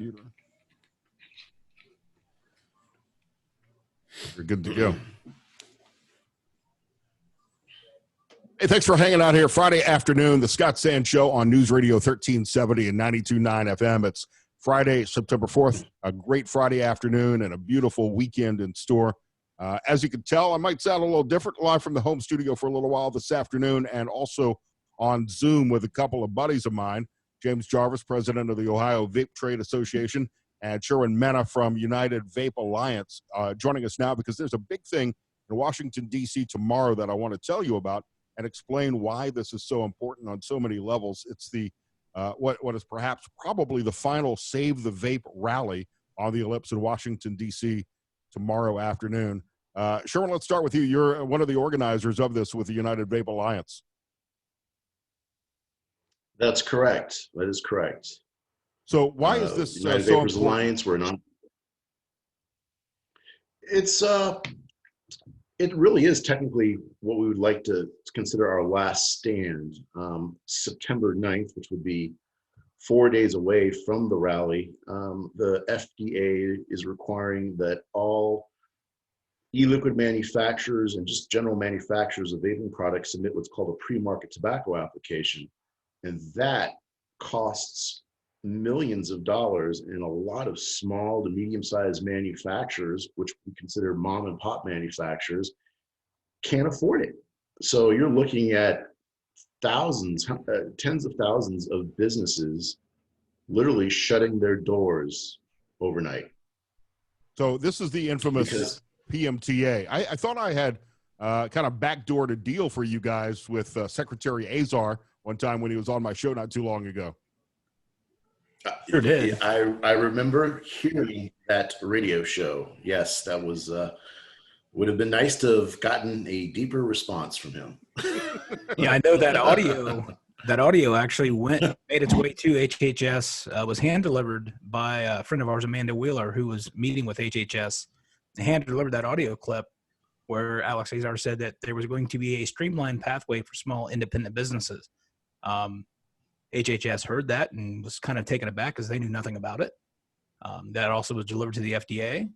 computer. You're good to go. Hey, thanks for hanging out here Friday afternoon, the Scott Sand Show on News Radio 1370 and 92.9 FM. It's Friday, September 4th, a great Friday afternoon and a beautiful weekend in store. As you can tell, I might sound a little different live from the home studio for a little while this afternoon and also on Zoom with a couple of buddies of mine, James Jarvis, president of the Ohio Vape Trade Association, and Sherwin Mena from United Vape Alliance, joining us now because there's a big thing in Washington, D.C. tomorrow that I want to tell you about and explain why this is so important on so many levels. It's the what is perhaps probably the final Save the Vape rally on the Ellipse in Washington, D.C. tomorrow afternoon. Sherwin, let's start with you. You're one of the organizers of this with the United Vape Alliance. That's correct. That is correct. So why is this United so Vapers important? Alliance? We're not. It really is technically what we would like to consider our last stand. September 9th, which would be 4 days away from the rally, the FDA is requiring that all e-liquid manufacturers and just general manufacturers of vaping products submit what's called a pre-market tobacco application. And that costs millions of dollars, and a lot of small to medium-sized manufacturers, which we consider mom and pop manufacturers, can't afford it. So you're looking at thousands, tens of thousands of businesses literally shutting their doors overnight. So this is the infamous PMTA. I thought I had kind of backdoored a deal for you guys with Secretary Azar one time when he was on my show not too long ago. Sure did. I remember hearing that radio show. Yes, that was would have been nice to have gotten a deeper response from him. Yeah, I know that audio. That audio actually made its way to HHS. Was hand delivered by a friend of ours, Amanda Wheeler, who was meeting with HHS. Hand delivered that audio clip where Alex Azar said that there was going to be a streamlined pathway for small independent businesses. HHS heard that and was kind of taken aback because they knew nothing about it. That also was delivered to the FDA.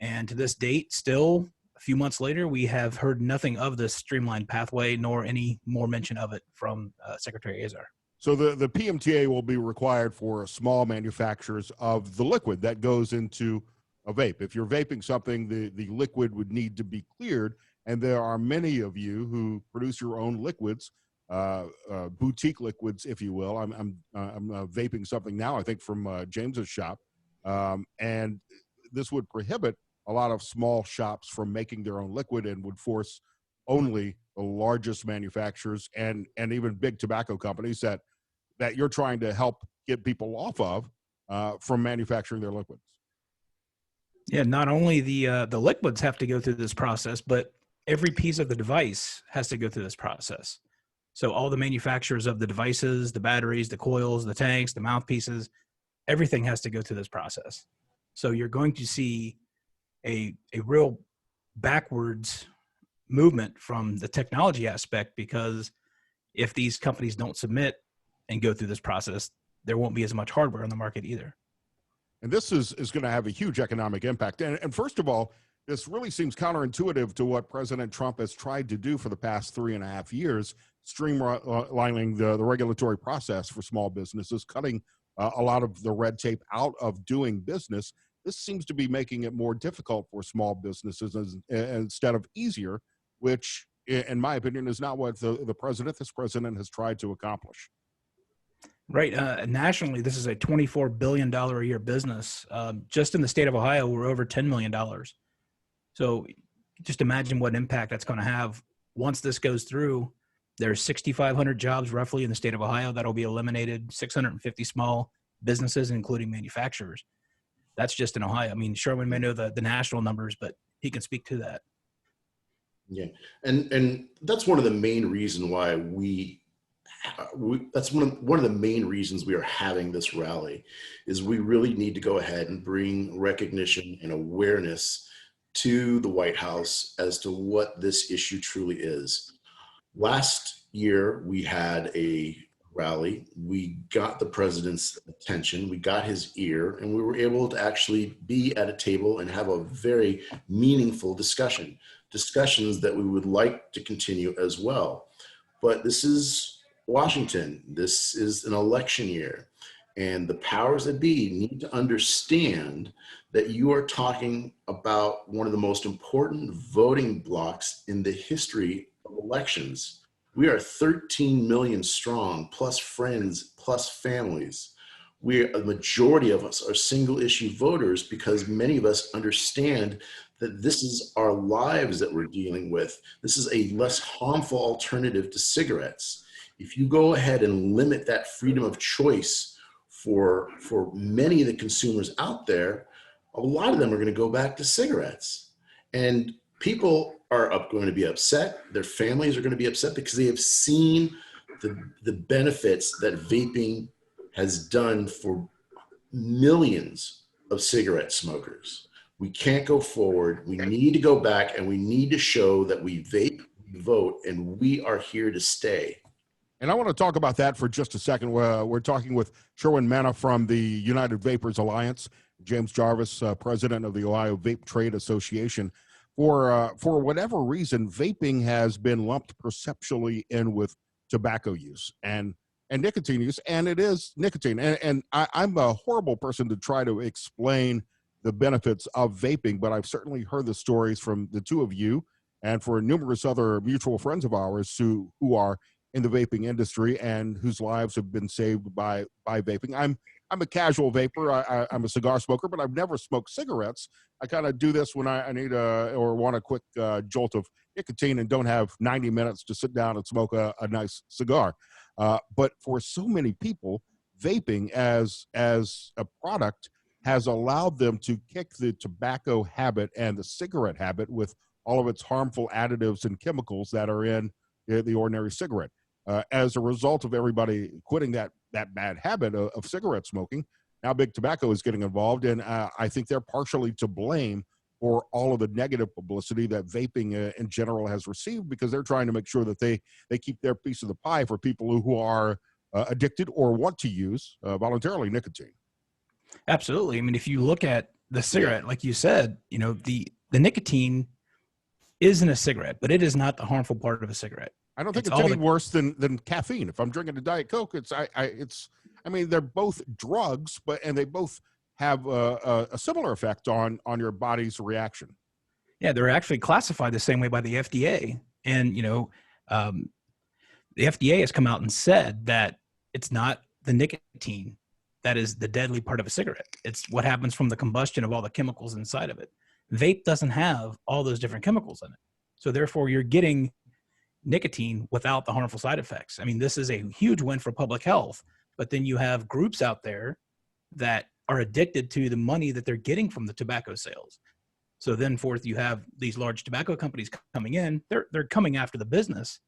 And to this date, still a few months later, we have heard nothing of this streamlined pathway nor any more mention of it from Secretary Azar. So the PMTA will be required for small manufacturers of the liquid that goes into a vape. If you're vaping something, the liquid would need to be cleared. And there are many of you who produce your own liquids, boutique liquids, if you will. I'm vaping something now, I think, from James's shop. And this would prohibit a lot of small shops from making their own liquid and would force only the largest manufacturers and even big tobacco companies that you're trying to help get people off of from manufacturing their liquids. Yeah, not only the liquids have to go through this process, but every piece of the device has to go through this process. So all the manufacturers of the devices, the batteries, the coils, the tanks, the mouthpieces, everything has to go through this process. So you're going to see a real backwards movement from the technology aspect, because if these companies don't submit and go through this process, there won't be as much hardware on the market either. And this is going to have a huge economic impact. And first of all, this really seems counterintuitive to what President Trump has tried to do for the past 3.5 years, streamlining the regulatory process for small businesses, cutting a lot of the red tape out of doing business. This seems to be making it more difficult for small businesses instead of easier, which, in my opinion, is not what this president has tried to accomplish. Right. Nationally, this is a $24 billion a year business. Just in the state of Ohio, we're over $10 million. So just imagine what impact that's going to have once this goes through. There's 6,500 jobs roughly in the state of Ohio that'll be eliminated, 650 small businesses, including manufacturers. That's just in Ohio. I mean, Sherwin may know the national numbers, but he can speak to that. Yeah, and that's one of the main reasons why that's one of the main reasons we are having this rally, is we really need to go ahead and bring recognition and awareness to the White House as to what this issue truly is. Last year, we had a rally. We got the president's attention, we got his ear, and we were able to actually be at a table and have a very meaningful discussions that we would like to continue as well. But this is Washington. This is an election year. And the powers that be need to understand that you are talking about one of the most important voting blocks in the history of elections. We are 13 million strong, plus friends, plus families. A majority of us are single issue voters because many of us understand that this is our lives that we're dealing with. This is a less harmful alternative to cigarettes. If you go ahead and limit that freedom of choice for many of the consumers out there, a lot of them are going to go back to cigarettes. And people are going to be upset. Their families are going to be upset because they have seen the benefits that vaping has done for millions of cigarette smokers. We can't go forward. We need to go back, and we need to show that we vape, we vote, and we are here to stay. And I want to talk about that for just a second. We're talking with Sherwin Mena from the United Vapers Alliance, James Jarvis, president of the Ohio Vape Trade Association. For whatever reason, vaping has been lumped perceptually in with tobacco use and nicotine use, and it is nicotine. And I'm a horrible person to try to explain the benefits of vaping, but I've certainly heard the stories from the two of you and for numerous other mutual friends of ours who are in the vaping industry and whose lives have been saved by vaping. I'm a casual vapor. I'm a cigar smoker, but I've never smoked cigarettes. I kind of do this when I need or want a quick jolt of nicotine and don't have 90 minutes to sit down and smoke a nice cigar. But for so many people, vaping as a product has allowed them to kick the tobacco habit and the cigarette habit with all of its harmful additives and chemicals that are in the ordinary cigarette. As a result of everybody quitting that bad habit of cigarette smoking, now big tobacco is getting involved, and I think they're partially to blame for all of the negative publicity that vaping in general has received, because they're trying to make sure that they keep their piece of the pie for people who are addicted or want to use voluntarily nicotine. Absolutely. I mean, if you look at the cigarette, like you said, the nicotine is in a cigarette, but it is not the harmful part of a cigarette. I don't think it's any worse than caffeine. If I'm drinking a Diet Coke, I mean, they're both drugs, and they both have a similar effect on your body's reaction. Yeah, they're actually classified the same way by the FDA. And, the FDA has come out and said that it's not the nicotine that is the deadly part of a cigarette. It's what happens from the combustion of all the chemicals inside of it. Vape doesn't have all those different chemicals in it. So therefore, you're getting nicotine without the harmful side effects. I mean, this is a huge win for public health, but then you have groups out there that are addicted to the money that they're getting from the tobacco sales. So then forth, you have these large tobacco companies coming in. They're coming after the business,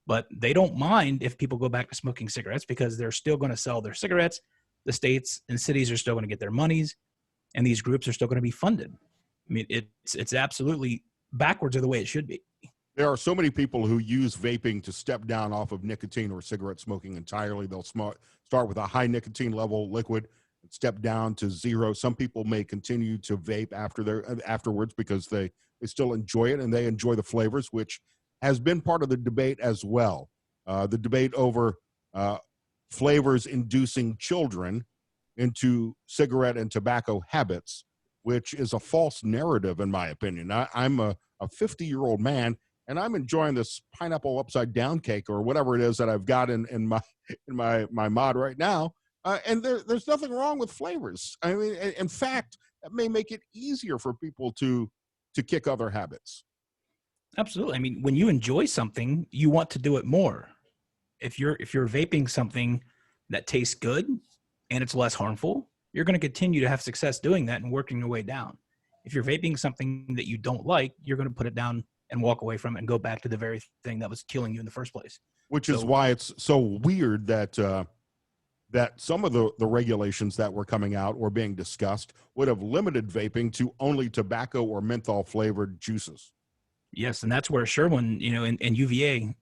but they don't mind if people go back to smoking cigarettes because they're still going to sell their cigarettes. The states and cities are still going to get their monies, and these groups are still going to be funded. I mean, it's absolutely backwards of the way it should be. There are so many people who use vaping to step down off of nicotine or cigarette smoking entirely. They'll start with a high nicotine level liquid and step down to zero. Some people may continue to vape afterwards because they still enjoy it and they enjoy the flavors, which has been part of the debate as well. The debate over flavors inducing children into cigarette and tobacco habits, which is a false narrative, in my opinion. I'm a 50-year-old man, and I'm enjoying this pineapple upside down cake or whatever it is that I've got in my mod right now. And there's nothing wrong with flavors. I mean, in fact, that may make it easier for people to kick other habits. Absolutely. I mean, when you enjoy something, you want to do it more. If you're vaping something that tastes good and it's less harmful, you're going to continue to have success doing that and working your way down. If you're vaping something that you don't like, you're going to put it down and walk away from it and go back to the very thing that was killing you in the first place. Which is why it's so weird that some of the regulations that were coming out or being discussed would have limited vaping to only tobacco or menthol flavored juices. Yes, and that's where Sherwin, and UVA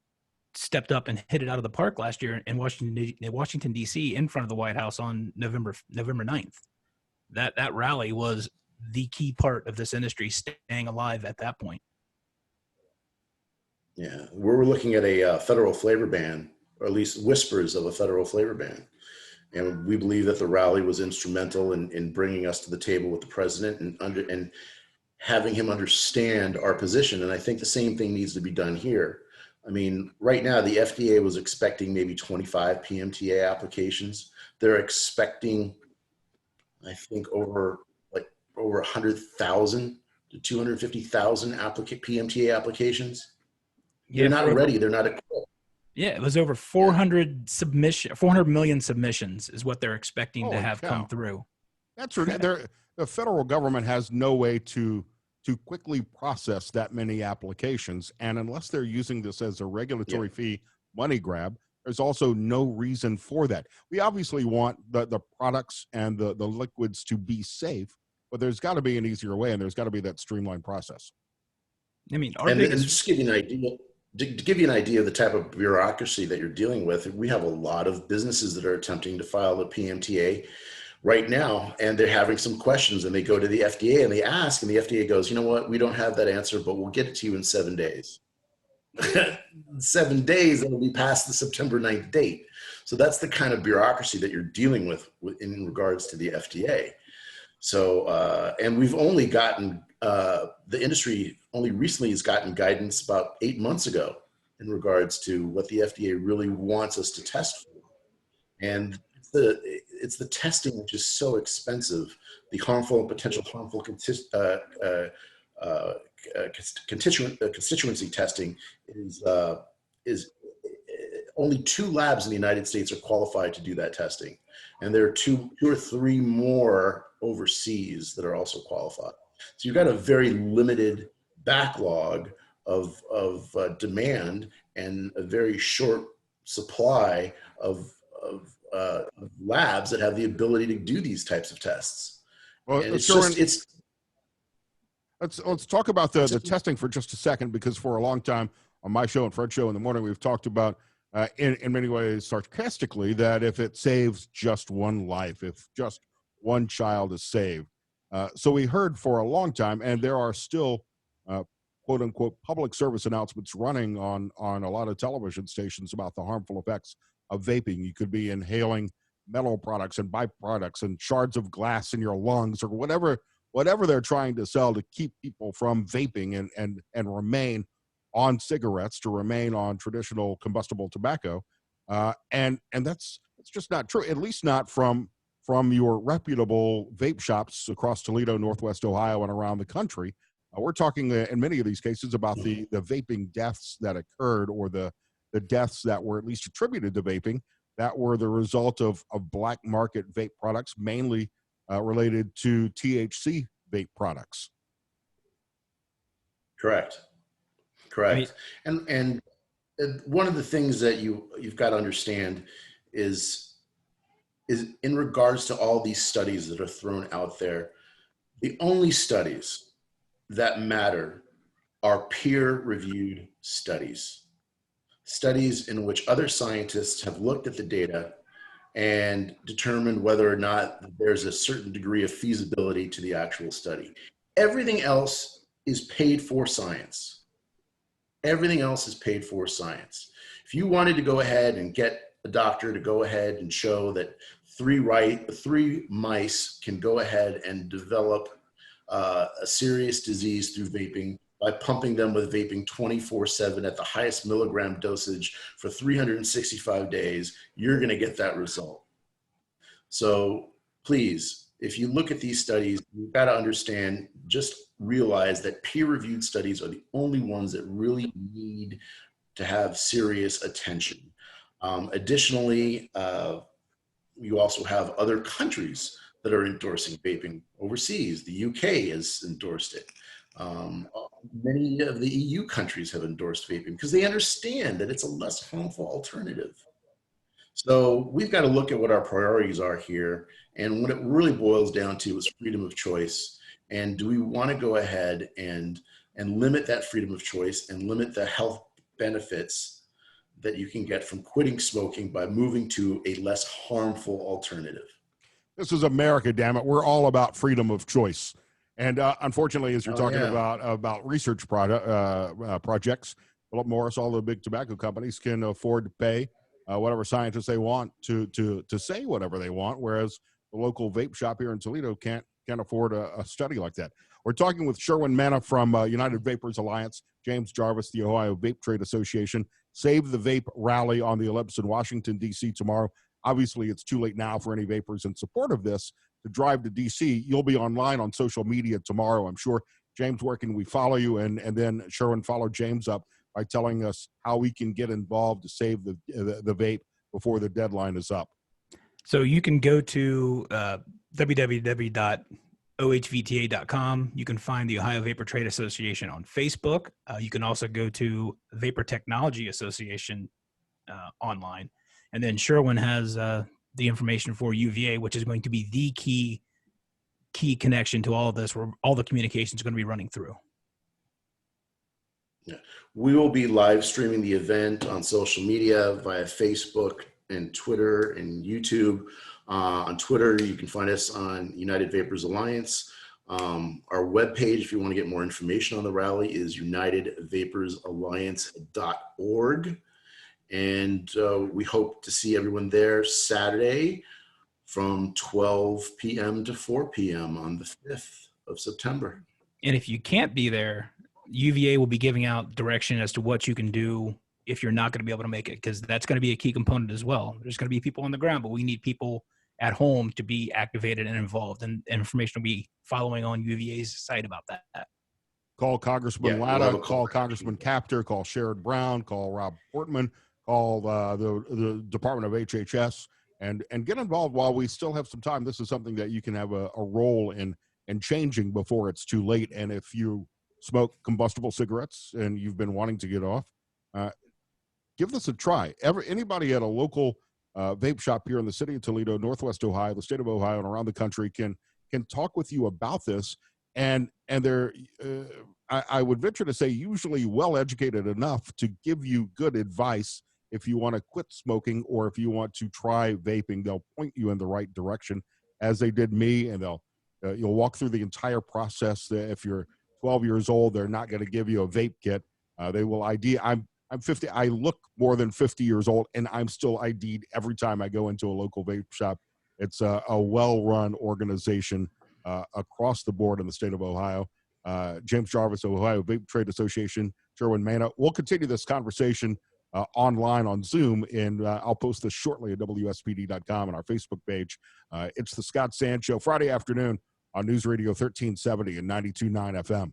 stepped up and hit it out of the park last year in Washington D.C. in front of the White House on November 9th. That rally was the key part of this industry staying alive at that point. Yeah, we're looking at a federal flavor ban, or at least whispers of a federal flavor ban. And we believe that the rally was instrumental in bringing us to the table with the president and having him understand our position. And I think the same thing needs to be done here. I mean, right now, the FDA was expecting maybe 25 PMTA applications. They're expecting, I think, over 100,000 to 250,000 PMTA applications. Yeah, They're not ready. They're not equipped. Yeah, it was over 400 million submissions is what they're expecting to have come through. That's right. The federal government has no way to quickly process that many applications, and unless they're using this as a regulatory fee money grab, there's also no reason for that. We obviously want the products and the liquids to be safe, but there's got to be an easier way, and there's got to be that streamlined process. I mean, and just give you an idea. To give you an idea of the type of bureaucracy that you're dealing with, we have a lot of businesses that are attempting to file a PMTA right now, and they're having some questions, and they go to the FDA and they ask, and the FDA goes, you know what, we don't have that answer, but we'll get it to you in 7 days. 7 days, it'll be past the September 9th date. So that's the kind of bureaucracy that you're dealing with in regards to the FDA. So, and we've only gotten, the industry only recently has gotten guidance about 8 months ago in regards to what the FDA really wants us to test for. And it's the testing which is so expensive. The harmful and potential harmful constituency testing is only 2 labs in the United States are qualified to do that testing. And there are two or three more overseas that are also qualified. So you've got a very limited backlog of demand and a very short supply of labs that have the ability to do these types of tests. Well, it's Sherwin, just, let's talk about the testing for just a second, because for a long time on my show and Fred's show in the morning, we've talked about in many ways sarcastically that if it saves just one life, if just one child is saved. So we heard for a long time, and there are still quote unquote public service announcements running on a lot of television stations about the harmful effects of vaping. You could be inhaling metal products and byproducts and shards of glass in your lungs, or whatever they're trying to sell to keep people from vaping and remain on cigarettes, to remain on traditional combustible tobacco. And that's just not true, at least not from your reputable vape shops across Toledo, Northwest Ohio, and around the country. We're talking in many of these cases about the vaping deaths that occurred, or the deaths that were at least attributed to vaping that were the result of black market vape products, mainly related to THC vape products. Correct. And one of the things that you've got to understand is in regards to all these studies that are thrown out there, the only studies that matter are peer-reviewed studies in which other scientists have looked at the data and determined whether or not there's a certain degree of feasibility to the actual study. Everything else is paid for science. Everything else is paid for science. If you wanted to go ahead and get a doctor to go ahead and show that 3 mice can go ahead and develop a serious disease through vaping by pumping them with vaping 24/7 at the highest milligram dosage for 365 days, you're going to get that result. So please, if you look at these studies, you've got to understand, just realize that peer-reviewed studies are the only ones that really need to have serious attention. Additionally, you also have other countries that are endorsing vaping overseas. The UK has endorsed it. Many of the EU countries have endorsed vaping because they understand that it's a less harmful alternative. So we've got to look at what our priorities are here. And what it really boils down to is freedom of choice. And do we want to go ahead and limit that freedom of choice and limit the health benefits that you can get from quitting smoking by moving to a less harmful alternative. This is America, damn it. We're all about freedom of choice. And unfortunately, as you're talking about research projects, Philip Morris, all the big tobacco companies can afford to pay whatever scientists they want to say whatever they want, whereas the local vape shop here in Toledo can't afford a study like that. We're talking with Sherwin Mena from United Vapers Alliance, James Jarvis, the Ohio Vape Trade Association. Save the Vape rally on the 11th in Washington, D.C. tomorrow. Obviously, it's too late now for any vapers in support of this to drive to D.C. You'll be online on social media tomorrow, I'm sure. James, where can we follow you? And then Sherwin, follow James up by telling us how we can get involved to save the vape before the deadline is up. So you can go to www.ohvta.com. You can find the Ohio Vapor Trade Association on Facebook. You can also go to Vapor Technology Association online. And then Sherwin has the information for UVA, which is going to be the key connection to all of this, where all the communication is going to be running through. Yeah. We will be live streaming the event on social media via Facebook and Twitter and YouTube. On Twitter, you can find us on United Vapers Alliance. Our webpage, if you want to get more information on the rally, is unitedvapersalliance.org. And we hope to see everyone there Saturday from 12 p.m. to 4 p.m. on the 5th of September. And if you can't be there, UVA will be giving out direction as to what you can do if you're not going to be able to make it, because that's going to be a key component as well. There's going to be people on the ground, but we need people at home to be activated and involved, and information will be following on UVA's site about that. Call Congressman Latta, call Congressman Capter, call Sherrod Brown, call Rob Portman, call the Department of HHS, and get involved while we still have some time. This is something that you can have a role in changing before it's too late. And if you smoke combustible cigarettes and you've been wanting to get off, give this a try. Anybody at a local vape shop here in the city of Toledo, Northwest Ohio, the state of Ohio, and around the country can talk with you about this. And they're, I would venture to say, usually well-educated enough to give you good advice if you want to quit smoking or if you want to try vaping. They'll point you in the right direction, as they did me, and you'll walk through the entire process. If you're 12 years old, they're not going to give you a vape kit. They will ID. I'm 50. I look more than 50 years old, and I'm still ID'd every time I go into a local vape shop. It's a well-run organization across the board in the state of Ohio. James Jarvis, Ohio Vape Trade Association, Sherwin Mena. We'll continue this conversation online on Zoom, and I'll post this shortly at WSPD.com and our Facebook page. It's the Scott Sand Show, Friday afternoon on News Radio 1370 and 92.9 FM.